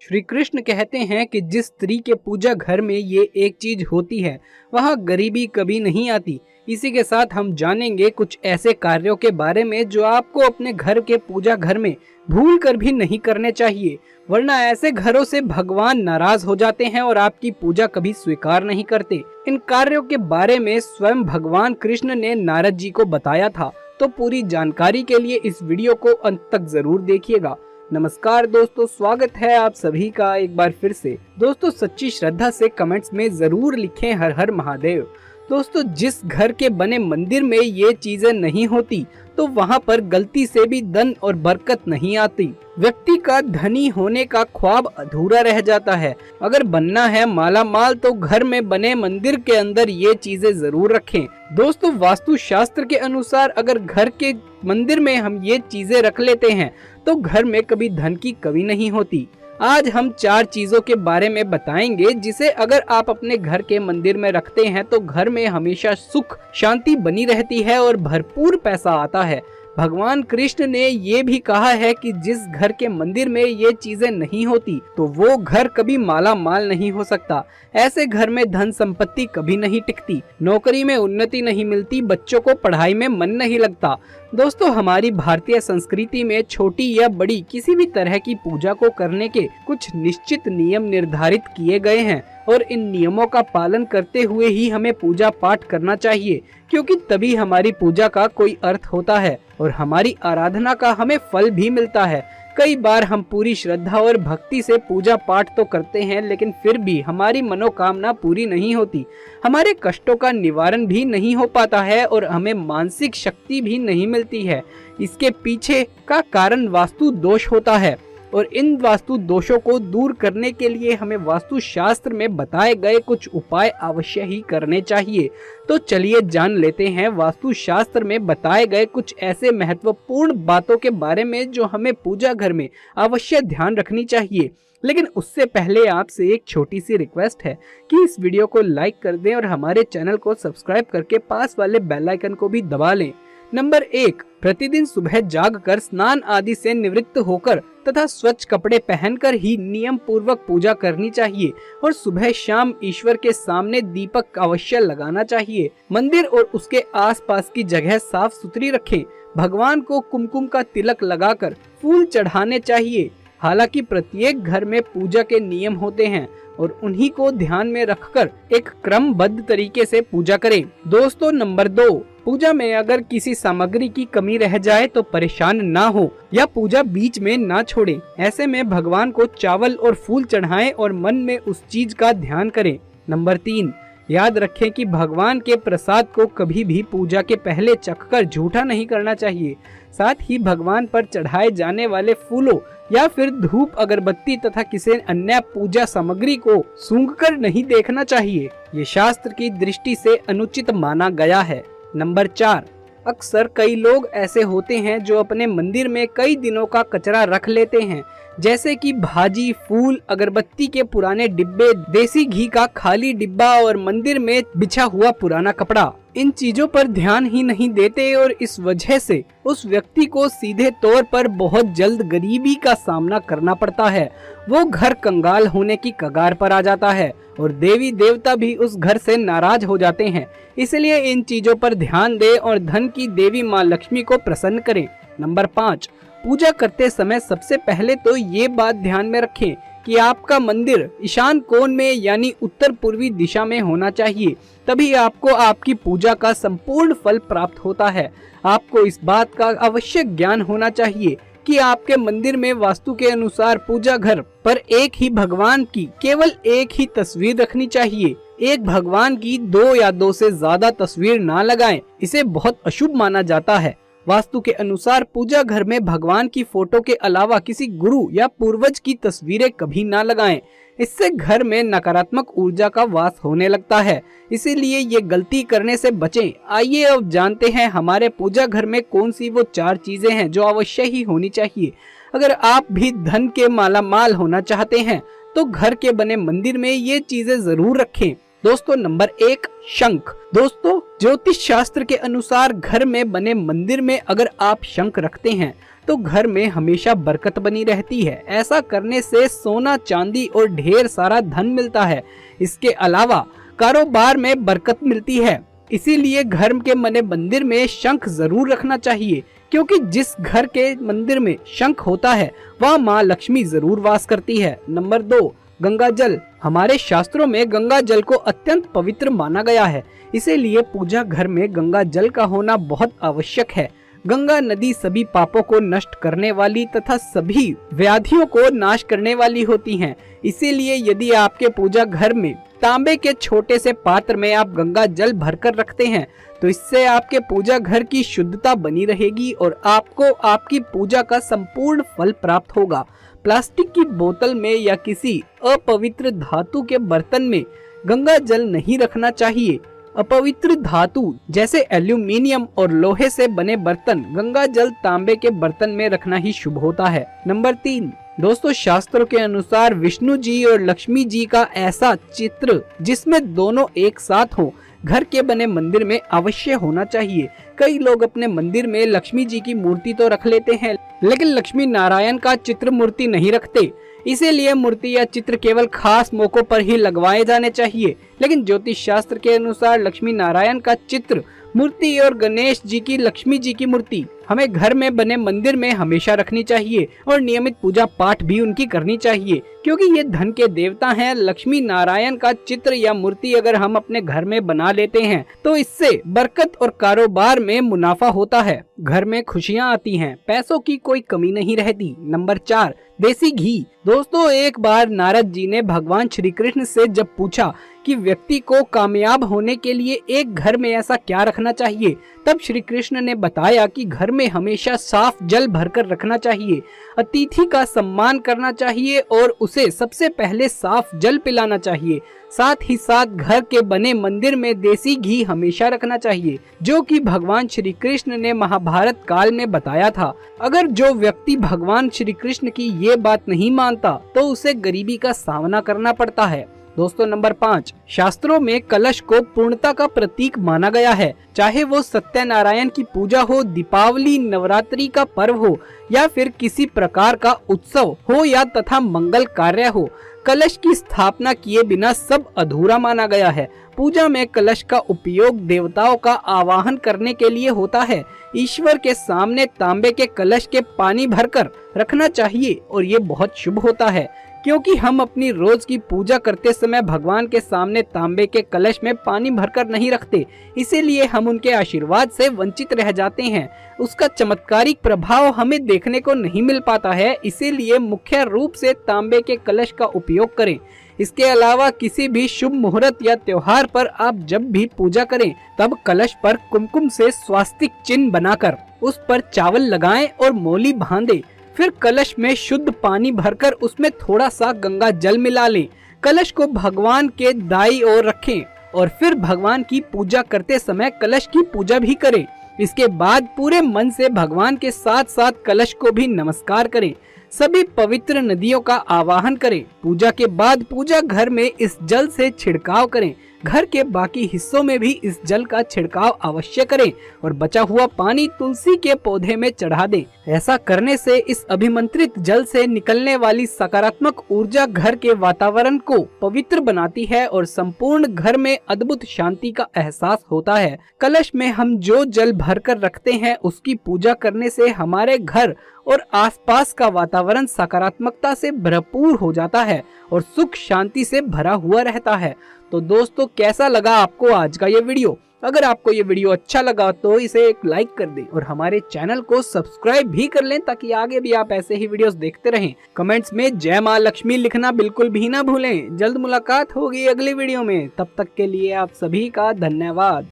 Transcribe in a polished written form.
श्री कृष्ण कहते हैं कि जिस स्त्री के पूजा घर में ये एक चीज होती है वहाँ गरीबी कभी नहीं आती। इसी के साथ हम जानेंगे कुछ ऐसे कार्यों के बारे में जो आपको अपने घर के पूजा घर में भूल कर भी नहीं करने चाहिए, वरना ऐसे घरों से भगवान नाराज हो जाते हैं और आपकी पूजा कभी स्वीकार नहीं करते। इन कार्यों के बारे में स्वयं भगवान कृष्ण ने नारद जी को बताया था, तो पूरी जानकारी के लिए इस वीडियो को अंत तक जरूर देखिएगा। नमस्कार दोस्तों, स्वागत है आप सभी का एक बार फिर से। दोस्तों सच्ची श्रद्धा से कमेंट्स में जरूर लिखें हर हर महादेव। दोस्तों जिस घर के बने मंदिर में ये चीजें नहीं होती तो वहाँ पर गलती से भी धन और बरकत नहीं आती। व्यक्ति का धनी होने का ख्वाब अधूरा रह जाता है। अगर बनना है माला माल तो घर में बने मंदिर के अंदर ये चीजें जरूर रखें। दोस्तों वास्तु शास्त्र के अनुसार अगर घर के मंदिर में हम ये चीजें रख लेते हैं तो घर में कभी धन की कमी नहीं होती। आज हम 4 चीजों के बारे में बताएंगे जिसे अगर आप अपने घर के मंदिर में रखते हैं तो घर में हमेशा सुख शांति बनी रहती है और भरपूर पैसा आता है। भगवान कृष्ण ने ये भी कहा है कि जिस घर के मंदिर में ये चीजें नहीं होती तो वो घर कभी माला माल नहीं हो सकता। ऐसे घर में धन संपत्ति कभी नहीं टिकती, नौकरी में उन्नति नहीं मिलती, बच्चों को पढ़ाई में मन नहीं लगता। दोस्तों हमारी भारतीय संस्कृति में छोटी या बड़ी किसी भी तरह की पूजा को करने के कुछ निश्चित नियम निर्धारित किए गए हैं और इन नियमों का पालन करते हुए ही हमें पूजा पाठ करना चाहिए, क्योंकि तभी हमारी पूजा का कोई अर्थ होता है और हमारी आराधना का हमें फल भी मिलता है। कई बार हम पूरी श्रद्धा और भक्ति से पूजा पाठ तो करते हैं लेकिन फिर भी हमारी मनोकामना पूरी नहीं होती, हमारे कष्टों का निवारण भी नहीं हो पाता है और हमें मानसिक शक्ति भी नहीं मिलती है। इसके पीछे का कारण वास्तु दोष होता है और इन वास्तु दोषों को दूर करने के लिए हमें वास्तु शास्त्र में बताए गए कुछ उपाय अवश्य ही करने चाहिए। तो चलिए जान लेते हैं वास्तु शास्त्र में बताए गए कुछ ऐसे महत्वपूर्ण बातों के बारे में जो हमें पूजा घर में अवश्य ध्यान रखनी चाहिए। लेकिन उससे पहले आपसे एक छोटी सी रिक्वेस्ट है कि इस वीडियो को लाइक कर दें और हमारे चैनल को सब्सक्राइब करके पास वाले बेल आइकन को भी दबा लें। नंबर 1, प्रतिदिन सुबह जागकर स्नान आदि से निवृत्त होकर तथा स्वच्छ कपड़े पहनकर ही नियम पूर्वक पूजा करनी चाहिए और सुबह शाम ईश्वर के सामने दीपक अवश्य लगाना चाहिए। मंदिर और उसके आसपास की जगह साफ सुथरी रखें। भगवान को कुमकुम का तिलक लगाकर फूल चढ़ाने चाहिए। हालांकि प्रत्येक घर में पूजा के नियम होते हैं और उन्हीं को ध्यान में रखकर एक क्रमबद्ध तरीके से पूजा करें। दोस्तों नंबर 2, पूजा में अगर किसी सामग्री की कमी रह जाए तो परेशान ना हो या पूजा बीच में ना छोड़ें। ऐसे में भगवान को चावल और फूल चढ़ाएं और मन में उस चीज का ध्यान करें। नंबर 3, याद रखें कि भगवान के प्रसाद को कभी भी पूजा के पहले चखकर झूठा नहीं करना चाहिए। साथ ही भगवान पर चढ़ाए जाने वाले फूलों या फिर धूप अगरबत्ती तथा किसी अन्य पूजा सामग्री को सूंघकर नहीं देखना चाहिए। ये शास्त्र की दृष्टि से अनुचित माना गया है। नंबर 4, अक्सर कई लोग ऐसे होते हैं जो अपने मंदिर में कई दिनों का कचरा रख लेते हैं, जैसे कि भाजी, फूल, अगरबत्ती के पुराने डिब्बे, देसी घी का खाली डिब्बा और मंदिर में बिछा हुआ पुराना कपड़ा। इन चीजों पर ध्यान ही नहीं देते और इस वजह से उस व्यक्ति को सीधे तौर पर बहुत जल्द गरीबी का सामना करना पड़ता है। वो घर कंगाल होने की कगार पर आ जाता है और देवी देवता भी उस घर से नाराज हो जाते हैं। इसलिए इन चीजों पर ध्यान दें और धन की देवी माँ लक्ष्मी को प्रसन्न करें। नंबर 5, पूजा करते समय सबसे पहले तो ये बात ध्यान में रखें कि आपका मंदिर ईशान कोण में यानी उत्तर पूर्वी दिशा में होना चाहिए, तभी आपको आपकी पूजा का संपूर्ण फल प्राप्त होता है। आपको इस बात का अवश्य ज्ञान होना चाहिए कि आपके मंदिर में वास्तु के अनुसार पूजा घर पर एक ही भगवान की केवल एक ही तस्वीर रखनी चाहिए। एक भगवान की 2 या 2 से ज्यादा तस्वीर ना लगाएं, इसे बहुत अशुभ माना जाता है। वास्तु के अनुसार पूजा घर में भगवान की फोटो के अलावा किसी गुरु या पूर्वज की तस्वीरें कभी ना लगाएं। इससे घर में नकारात्मक ऊर्जा का वास होने लगता है, इसीलिए ये गलती करने से बचें। आइए अब जानते हैं हमारे पूजा घर में कौन सी वो 4 चीजें हैं जो अवश्य ही होनी चाहिए। अगर आप भी धन के माला माल होना चाहते हैं तो घर के बने मंदिर में ये चीजें जरूर रखें। दोस्तों नंबर 1, शंख। दोस्तों ज्योतिष शास्त्र के अनुसार घर में बने मंदिर में अगर आप शंख रखते हैं तो घर में हमेशा बरकत बनी रहती है। ऐसा करने से सोना चांदी और ढेर सारा धन मिलता है। इसके अलावा कारोबार में बरकत मिलती है। इसीलिए घर के बने मंदिर में शंख जरूर रखना चाहिए, क्योंकि जिस घर के मंदिर में शंख होता है वहाँ माँ लक्ष्मी जरूर वास करती है। नंबर 2, गंगा जल। हमारे शास्त्रों में गंगा जल को अत्यंत पवित्र माना गया है, इसीलिए पूजा घर में गंगा जल का होना बहुत आवश्यक है। गंगा नदी सभी पापों को नष्ट करने वाली तथा सभी व्याधियों को नाश करने वाली होती हैं। इसीलिए यदि आपके पूजा घर में तांबे के छोटे से पात्र में आप गंगा जल भरकर रखते हैं तो इससे आपके पूजा घर की शुद्धता बनी रहेगी और आपको आपकी पूजा का संपूर्ण फल प्राप्त होगा। प्लास्टिक की बोतल में या किसी अपवित्र धातु के बर्तन में गंगा जल नहीं रखना चाहिए। अपवित्र धातु जैसे एल्यूमिनियम और लोहे से बने बर्तन, गंगा जल तांबे के बर्तन में रखना ही शुभ होता है। नंबर 3, दोस्तों शास्त्रों के अनुसार विष्णु जी और लक्ष्मी जी का ऐसा चित्र जिसमें दोनों एक साथ हो घर के बने मंदिर में अवश्य होना चाहिए। कई लोग अपने मंदिर में लक्ष्मी जी की मूर्ति तो रख लेते हैं, लेकिन लक्ष्मी नारायण का चित्र मूर्ति नहीं रखते। इसीलिए मूर्ति या चित्र केवल खास मौकों पर ही लगवाए जाने चाहिए। लेकिन ज्योतिष शास्त्र के अनुसार लक्ष्मी नारायण का चित्र मूर्ति और गणेश जी की लक्ष्मी जी की मूर्ति हमें घर में बने मंदिर में हमेशा रखनी चाहिए और नियमित पूजा पाठ भी उनकी करनी चाहिए, क्योंकि ये धन के देवता हैं। लक्ष्मी नारायण का चित्र या मूर्ति अगर हम अपने घर में बना लेते हैं तो इससे बरकत और कारोबार में मुनाफा होता है, घर में खुशियाँ आती हैं, पैसों की कोई कमी नहीं रहती। नंबर 4, देसी घी। दोस्तों एक बार नारद जी ने भगवान श्री कृष्ण से जब पूछा कि व्यक्ति को कामयाब होने के लिए एक घर में ऐसा क्या रखना चाहिए, तब श्री कृष्ण ने बताया कि घर में हमेशा साफ जल भरकर रखना चाहिए, अतिथि का सम्मान करना चाहिए और उसे सबसे पहले साफ जल पिलाना चाहिए। साथ ही साथ घर के बने मंदिर में देसी घी हमेशा रखना चाहिए, जो कि भगवान श्री कृष्ण ने महाभारत काल में बताया था। अगर जो व्यक्ति भगवान श्री कृष्ण की ये बात नहीं मानता तो उसे गरीबी का सामना करना पड़ता है। दोस्तों नंबर 5, शास्त्रों में कलश को पूर्णता का प्रतीक माना गया है। चाहे वो सत्यनारायण की पूजा हो, दीपावली, नवरात्रि का पर्व हो या फिर किसी प्रकार का उत्सव हो या तथा मंगल कार्य हो, कलश की स्थापना किए बिना सब अधूरा माना गया है। पूजा में कलश का उपयोग देवताओं का आवाहन करने के लिए होता है। ईश्वर के सामने तांबे के कलश के पानी भरकर रखना चाहिए और ये बहुत शुभ होता है, क्योंकि हम अपनी रोज की पूजा करते समय भगवान के सामने तांबे के कलश में पानी भरकर नहीं रखते, इसीलिए हम उनके आशीर्वाद से वंचित रह जाते हैं। उसका चमत्कारिक प्रभाव हमें देखने को नहीं मिल पाता है, इसीलिए मुख्य रूप से तांबे के कलश का उपयोग करें। इसके अलावा किसी भी शुभ मुहूर्त या त्योहार पर आप जब भी पूजा करें तब कलश पर कुमकुम से स्वास्तिक चिन्ह बनाकर उस पर चावल लगाएं और मोली बांधें। फिर कलश में शुद्ध पानी भरकर उसमें थोड़ा सा गंगा जल मिला लें। कलश को भगवान के दाईं ओर रखें और फिर भगवान की पूजा करते समय कलश की पूजा भी करें। इसके बाद पूरे मन से भगवान के साथ साथ कलश को भी नमस्कार करें। सभी पवित्र नदियों का आवाहन करें। पूजा के बाद पूजा घर में इस जल से छिड़काव करें। घर के बाकी हिस्सों में भी इस जल का छिड़काव अवश्य करें और बचा हुआ पानी तुलसी के पौधे में चढ़ा दें। ऐसा करने से इस अभिमंत्रित जल से निकलने वाली सकारात्मक ऊर्जा घर के वातावरण को पवित्र बनाती है और संपूर्ण घर में अद्भुत शांति का एहसास होता है। कलश में हम जो जल भरकर रखते हैं उसकी पूजा करने से हमारे घर और आसपास का वातावरण सकारात्मकता से भरपूर हो जाता है और सुख शांति से भरा हुआ रहता है। तो दोस्तों कैसा लगा आपको आज का ये वीडियो? अगर आपको ये वीडियो अच्छा लगा तो इसे एक लाइक कर दें और हमारे चैनल को सब्सक्राइब भी कर लें ताकि आगे भी आप ऐसे ही वीडियोस देखते रहें। कमेंट्स में जय माँ लक्ष्मी लिखना बिल्कुल भी ना भूलें। जल्द मुलाकात होगी अगली वीडियो में, तब तक के लिए आप सभी का धन्यवाद।